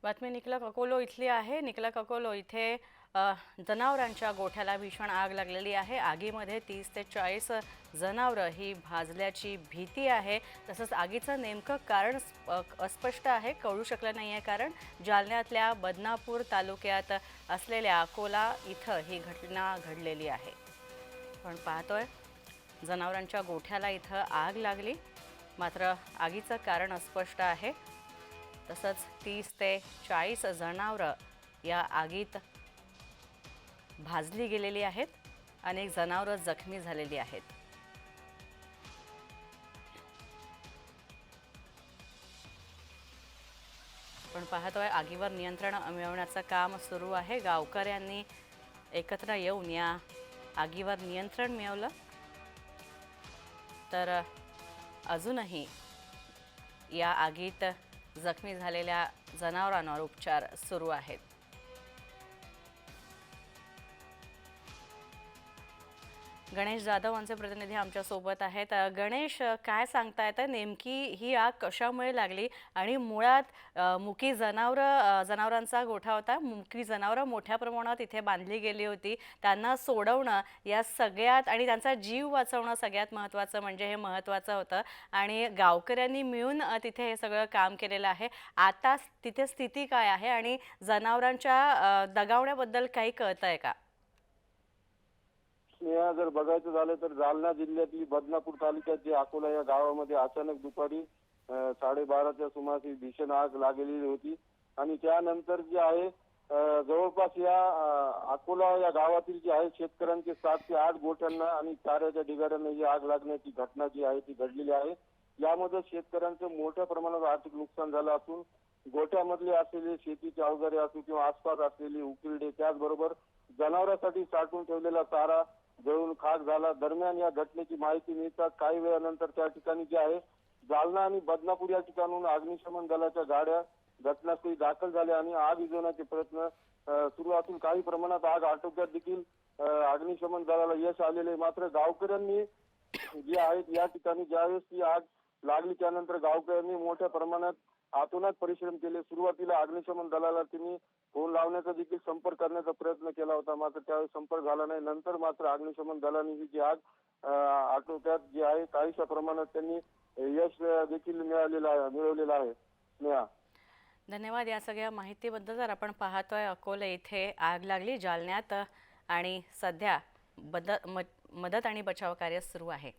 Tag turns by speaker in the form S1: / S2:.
S1: बातमी निकला ककोलो इथली आहे। निकला ककोलो इथे जनावरांच्या गोठ्याला भीषण आग लागलेली आहे। आगीमध्ये 30 ते 40 जनावरं ही भाजल्याची भीती आहे। तसंच आगीचं नेमकं कारण अस्पष्ट आहे, कळू शकलं नाहीये। कारण जालन्यातल्या बदनापूर तालुक्यात असलेल्या अकोला इथं ही घटना घडलेली आहे। पण पाहतोय जनावरांच्या गोठ्याला इथं आग लागली, मात्र आगीचं कारण अस्पष्ट आहे। तसंच 30 ते 40 जनावरं या आगीत भाजली गेलेली आहेत। अनेक जनावरं जखमी झालेली आहेत। पण पाहतोय आगीवर नियंत्रण मिळवण्याचं काम सुरू आहे। गावकऱ्यांनी एकत्र येऊन या आगीवर नियंत्रण मिळवलं, तर अजूनही या आगीत जखमी झालेल्या जनावरांवर उपचार सुरू आहेत। गणेश जाधव आमचे प्रतिनिधी आमच्या सोबत आहेत। गणेश, काय सांगता येतं नेमकी ही आग कशामुळे लागली आणि मुळात मुकी जनावरांचा गोठा होता, मुकी जनावरं मोठ्या प्रमाणात इथे बांधली गेली होती, त्यांना सोडवणं या सगळ्यात आणि त्यांचा जीव वाचवणं सगळ्यात महत्त्वाचं म्हणजे हे महत्त्वाचं होतं आणि गावकऱ्यांनी मिळून तिथे हे सगळं काम केलेलं आहे। आता तिथे स्थिती काय आहे आणि जनावरांच्या दगावण्याबद्दल काही कळतंय का?
S2: स्नेहा, जर बघायचं झालं तर जालना जिल्ह्यातील बदनापूर तालुक्यात जे अकोला या गावामध्ये अचानक दुपारी 12:30च्या सुमारास भीषण आग लागलेली होती आणि त्यानंतर जे आहे जवळपास या अकोला या गावातील जे आहे शेतकऱ्यांचे 7 ते 8 गोठ्यांना आणि चाऱ्याच्या ढिगाऱ्यांना ही आग लागण्याची घटना जी आहे ती घडलेली आहे। यामध्ये शेतकऱ्यांचं मोठ्या प्रमाणात आर्थिक नुकसान झालं असून गोठ्यामधले असलेले शेतीचे अवजारे असो किंवा आसपास असलेली उकिरडे, त्याचबरोबर जनावरांसाठी साठवून ठेवलेला चारा जळून खाक झाला। दरम्यान या घटनेची माहिती मिळताच काही वेळानंतर त्या ठिकाणी जे आहे जालना आणि बदनापूर या ठिकाणून अग्निशमन दलाच्या गाड्या घटनास्थळी दाखल झाल्या आणि आग विझवण्याचे प्रयत्न सुरू असून काही प्रमाणात आग आटोक्यात देखील अग्निशमन दलाला यश आलेले। मात्र गावकऱ्यांनी जे आहेत या ठिकाणी ज्यावेळेस ती आग लागली त्यानंतर गावकऱ्यांनी मोठ्या प्रमाणात आतोनात परिश्रम केले। सुरुवातीला अग्निशमन दलाला त्यांनी फोन लावण्याचा देखील संपर्क करण्याचा प्रयत्न केला होता, मात्र त्यावेळेस संपर्क झाला नाही। नंतर मात्र अग्निशमन दलाने ही जी आग आटोक्यात जी आहे काहीशा प्रमाणात त्यांनी यश देखील मिळवलेलं आहे। स्नेहा,
S1: धन्यवाद या सगळ्या माहितीबद्दल। जर आपण पाहतोय अकोले इथे आग लागली जालन्यात आणि सध्या मदत आणि बचाव कार्य सुरू आहे।